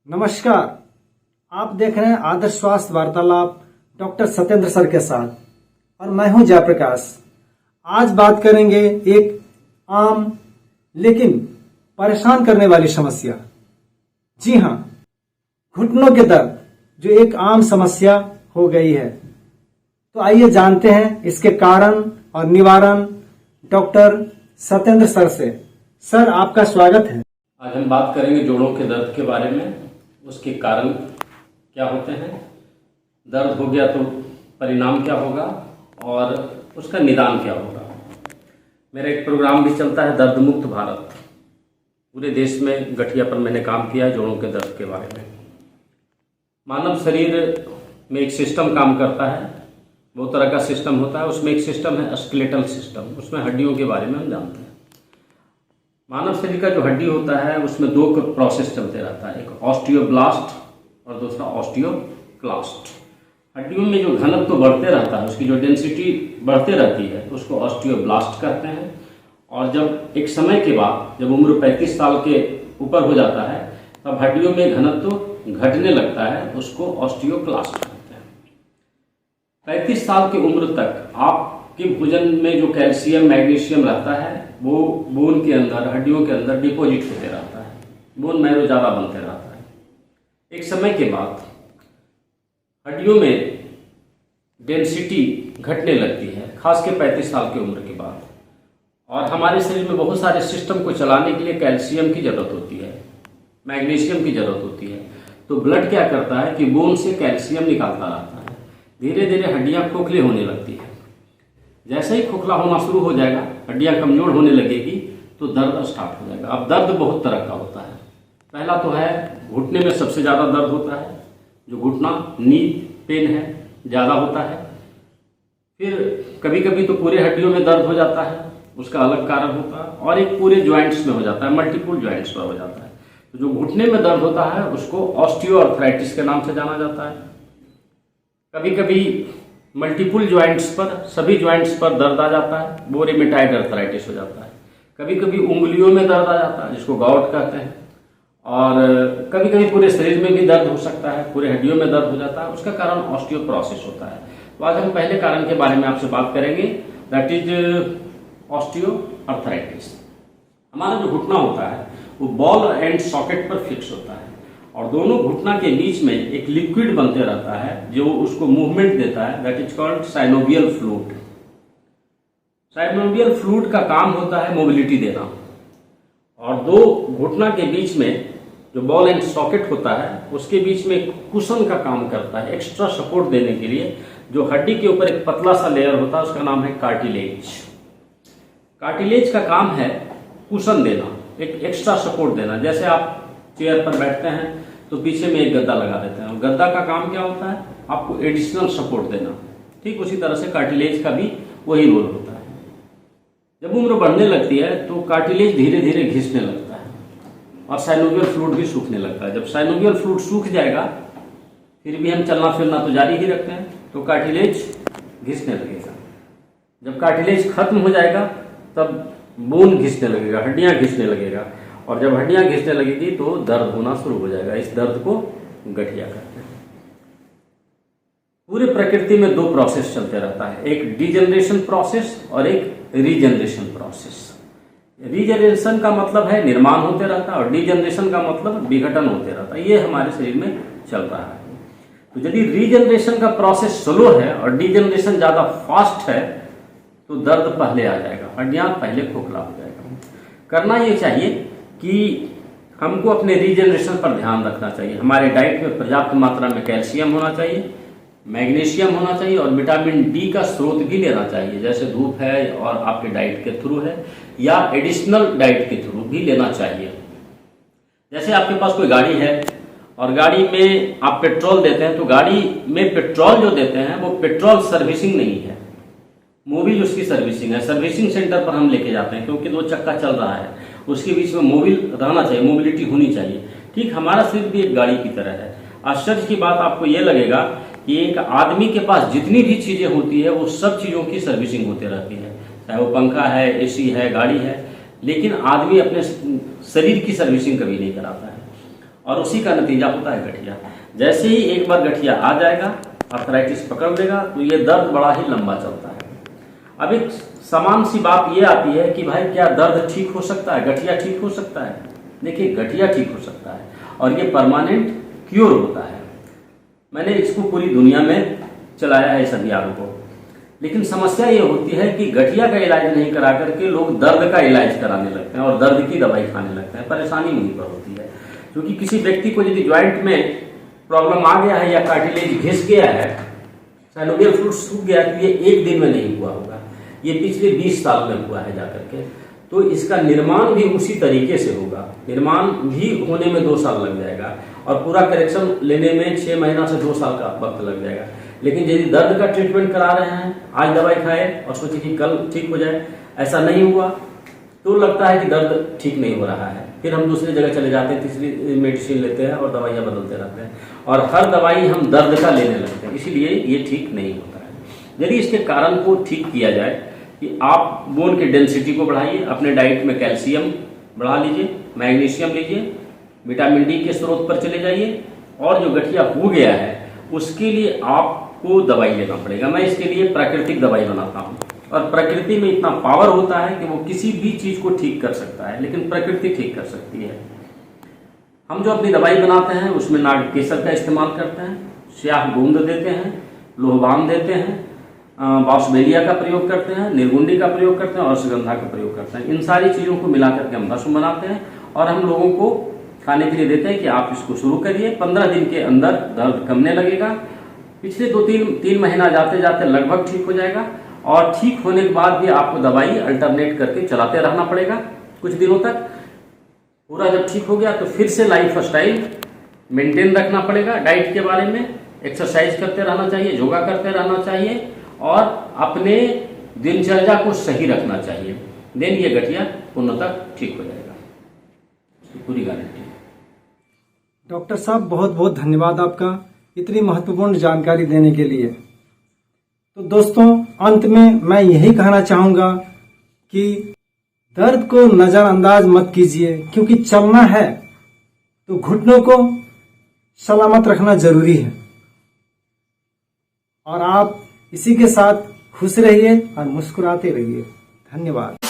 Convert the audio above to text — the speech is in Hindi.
नमस्कार। आप देख रहे हैं आदर्श स्वास्थ्य वार्तालाप डॉक्टर सत्येंद्र सर के साथ और मैं हूं जयप्रकाश। आज बात करेंगे एक आम लेकिन परेशान करने वाली समस्या। जी हां, घुटनों के दर्द जो एक आम समस्या हो गई है। तो आइए जानते हैं इसके कारण और निवारण डॉक्टर सत्येंद्र सर से। सर, आपका स्वागत है। आज हम बात करेंगे जोड़ों के दर्द के बारे में, उसके कारण क्या होते हैं, दर्द हो गया तो परिणाम क्या होगा और उसका निदान क्या होगा। मेरा एक प्रोग्राम भी चलता है दर्द मुक्त भारत। पूरे देश में गठिया पर मैंने काम किया है जोड़ों के दर्द के बारे में। मानव शरीर में एक सिस्टम काम करता है, बहुत तरह का सिस्टम होता है। उसमें एक सिस्टम है स्केलेटल सिस्टम, उसमें हड्डियों के बारे में हम जानते हैं। मानव शरीर का जो हड्डी होता है उसमें दो प्रोसेस चलते रहता है, एक ऑस्टियोब्लास्ट और दूसरा ऑस्टियोक्लास्ट। हड्डियों में जो घनत्व तो बढ़ते रहता है, उसकी जो डेंसिटी बढ़ते रहती है उसको ऑस्टियोब्लास्ट कहते हैं। और जब एक समय के बाद जब उम्र 35 साल के ऊपर हो जाता है तब हड्डियों में घनत्व तो घटने लगता है, उसको ऑस्टियोक्लास्ट कहते हैं। 35 साल की उम्र तक आपके भोजन में जो कैल्शियम मैग्नीशियम रहता है वो बोन के अंदर, हड्डियों के अंदर डिपॉजिट होते रहता है, बोन मैरो ज़्यादा बनते रहता है। एक समय के बाद हड्डियों में डेंसिटी घटने लगती है, खास के 35 साल की उम्र के बाद। और हमारे शरीर में बहुत सारे सिस्टम को चलाने के लिए कैल्शियम की जरूरत होती है, मैग्नीशियम की जरूरत होती है। तो ब्लड क्या करता है कि बोन से कैल्शियम निकालता रहता है। धीरे धीरे हड्डियां खोखली होने लगती है। जैसे ही खोखला होना शुरू हो जाएगा, हड्डियां कमजोर होने लगेगी तो दर्द स्टार्ट हो जाएगा। अब दर्द बहुत तरह का होता है। पहला तो है घुटने में सबसे ज़्यादा दर्द होता है, जो घुटना नी पेन है, ज़्यादा होता है। फिर कभी कभी तो पूरे हड्डियों में दर्द हो जाता है, उसका अलग कारण होता है। और एक पूरे ज्वाइंट्स में हो जाता है, मल्टीपल ज्वाइंट्स पर हो जाता है। तो जो घुटने में दर्द होता है उसको ऑस्टियोआर्थराइटिस के नाम से जाना जाता है। कभी कभी मल्टीपल ज्वाइंट्स पर, सभी ज्वाइंट्स पर दर्द आ जाता है, वो रिमेटॉइड अर्थराइटिस हो जाता है। कभी कभी उंगलियों में दर्द आ जाता है, जिसको गाउट कहते हैं। और कभी कभी पूरे शरीर में भी दर्द हो सकता है, पूरे हड्डियों में दर्द हो जाता है। उसका कारण ऑस्टियोप्रोसिस होता है। तो आज हम पहले कारण के बारे में आपसे बात करेंगे, दैट इज ऑस्टियोआर्थराइटिस। हमारा जो घुटना होता है वो बॉल एंड सॉकेट पर फिक्स होता है और दोनों घुटना के बीच में एक लिक्विड बनते रहता है जो उसको मूवमेंट देता है, that is called synovial fluid. Synovial fluid का काम होता है मोबिलिटी देना। और दो घुटना के बीच में जो बॉल एंड सॉकेट होता है उसके बीच में कुशन का काम करता है, एक्स्ट्रा सपोर्ट देने के लिए। जो हड्डी के ऊपर एक पतला सा लेयर होता है उसका नाम है कार्टिलेज। कार्टिलेज का काम है कुशन देना, एक एक्स्ट्रा सपोर्ट देना। जैसे आप चेयर पर बैठते हैं तो पीछे में एक गद्दा लगा देते हैं, और गद्दा का काम क्या होता है, आपको एडिशनल सपोर्ट देना। ठीक उसी तरह से कार्टिलेज का भी वही रोल होता है। जब उम्र बढ़ने लगती है तो कार्टिलेज धीरे धीरे घिसने लगता है और साइनोवियल फ्लूइड भी सूखने लगता है। जब साइनोवियल फ्लूइड सूख जाएगा फिर भी हम चलना फिरना तो जारी ही रखते हैं, तो कार्टिलेज घिसने लगेगा। जब कार्टिलेज खत्म हो जाएगा तब बोन घिसने लगेगा, हड्डियां घिसने लगेगा। और जब हड्डियां घिसने लगेगी तो दर्द होना शुरू हो जाएगा। इस दर्द को गठिया कहते हैं। पूरे प्रकृति में दो प्रोसेस चलते रहता है, एक डिजनरेशन प्रोसेस और एक रीजनरेशन प्रोसेस। रीजनरेशन का मतलब है निर्माण होते रहता है और डिजनरेशन का मतलब विघटन होते रहता है। ये हमारे शरीर में चल रहा है। तो यदि रीजनरेशन का प्रोसेस स्लो है और डिजनरेशन ज्यादा फास्ट है तो दर्द पहले आ जाएगा, हड्डियां पहले खोखला हो जाएगा। करना ये चाहिए कि हमको अपने रीजनरेशन पर ध्यान रखना चाहिए। हमारे डाइट में पर्याप्त मात्रा में कैल्शियम होना चाहिए, मैग्नीशियम होना चाहिए और विटामिन डी का स्रोत भी लेना चाहिए, जैसे धूप है और आपके डाइट के थ्रू है या एडिशनल डाइट के थ्रू भी लेना चाहिए। जैसे आपके पास कोई गाड़ी है और गाड़ी में आप पेट्रोल देते हैं, तो गाड़ी में पेट्रोल जो देते हैं वो पेट्रोल सर्विसिंग नहीं है, मोबिल उसकी सर्विसिंग है। सर्विसिंग सेंटर पर हम लेके जाते हैं क्योंकि दो चक्का चल रहा है, उसके बीच में मोबिल रहना चाहिए, मोबिलिटी होनी चाहिए। ठीक हमारा शरीर भी एक गाड़ी की तरह है। आश्चर्य की बात आपको यह लगेगा कि एक आदमी के पास जितनी भी चीजें होती है वो सब चीजों की सर्विसिंग होती रहती है, चाहे वो पंखा है, एसी है, गाड़ी है, लेकिन आदमी अपने शरीर की सर्विसिंग कभी नहीं कराता है। और उसी का नतीजा होता है गठिया। जैसे ही एक बार गठिया आ जाएगा, आर्थराइटिस पकड़ लेगा, तो ये दर्द बड़ा ही लंबा चलता है। अब एक समान सी बात ये आती है कि भाई क्या दर्द ठीक हो सकता है, गठिया ठीक हो सकता है? देखिए, गठिया ठीक हो सकता है और ये परमानेंट क्योर होता है। मैंने इसको पूरी दुनिया में चलाया है इस अभियान को, लेकिन समस्या ये होती है कि गठिया का इलाज नहीं करा करके लोग दर्द का इलाज कराने लगते हैं और दर्द की दवाई खाने लगते हैं। परेशानी वहीं पर होती है, क्योंकि किसी व्यक्ति को यदि ज्वाइंट में प्रॉब्लम आ गया है या कार्टिलेज घिस गया है, साइनोवियल फ्लूइड सूख गया, तो ये एक दिन में नहीं हुआ होगा, ये पिछले 20 साल में हुआ है जाकर के। तो इसका निर्माण भी उसी तरीके से होगा, निर्माण भी होने में 2 साल लग जाएगा और पूरा करेक्शन लेने में 6 महीना से 2 साल का वक्त लग जाएगा। लेकिन यदि दर्द का ट्रीटमेंट करा रहे हैं, आज दवाई खाए और सोचे कि कल ठीक हो जाए, ऐसा नहीं हुआ, तो लगता है कि दर्द ठीक नहीं हो रहा है, फिर हम दूसरी जगह चले जाते हैं, तीसरी मेडिसिन लेते हैं और दवाइयाँ बदलते रहते हैं और हर दवाई हम दर्द का लेने लगते हैं, इसीलिए ये ठीक नहीं होता है। यदि इसके कारण को ठीक किया जाए कि आप बोन की डेंसिटी को बढ़ाइए, अपने डाइट में कैल्शियम बढ़ा लीजिए, मैग्नीशियम लीजिए, विटामिन डी के स्रोत पर चले जाइए, और जो गठिया हो गया है उसके लिए आपको दवाई लेना पड़ेगा। मैं इसके लिए प्राकृतिक दवाई बनाता हूँ और प्रकृति में इतना पावर होता है कि वो किसी भी चीज को ठीक कर सकता है, लेकिन प्रकृति ठीक कर सकती है। हम जो अपनी दवाई बनाते हैं उसमें नाग केसर का इस्तेमाल करते हैं, स्याह गोंद देते हैं, लोहबान देते हैं, बाउसबेरिया का प्रयोग करते हैं, निर्गुंडी का प्रयोग करते हैं और सुगंधा का प्रयोग करते हैं। इन सारी चीजों को मिला करके हम भस्म बनाते हैं और हम लोगों को खाने के लिए देते हैं कि आप इसको शुरू करिए, 15 दिन के अंदर दर्द कमने लगेगा, पिछले 2-3 महीना जाते जाते लगभग ठीक हो जाएगा और ठीक होने के बाद भी आपको दवाई अल्टरनेट करके चलाते रहना पड़ेगा कुछ दिनों तक। पूरा जब ठीक हो गया तो फिर से लाइफ स्टाइल मेंटेन रखना पड़ेगा, डाइट के बारे में एक्सरसाइज करते रहना चाहिए, योगा करते रहना चाहिए और अपने दिनचर्या को सही रखना चाहिए। देन ये गठिया पूर्णतः ठीक हो जाएगा, इसकी पूरी गारंटी है। डॉक्टर साहब, बहुत बहुत धन्यवाद आपका इतनी महत्वपूर्ण जानकारी देने के लिए। तो दोस्तों, अंत में मैं यही कहना चाहूंगा कि दर्द को नजरअंदाज मत कीजिए, क्योंकि चलना है तो घुटनों को सलामत रखना जरूरी है। और आप इसी के साथ खुश रहिए और मुस्कुराते रहिए। धन्यवाद।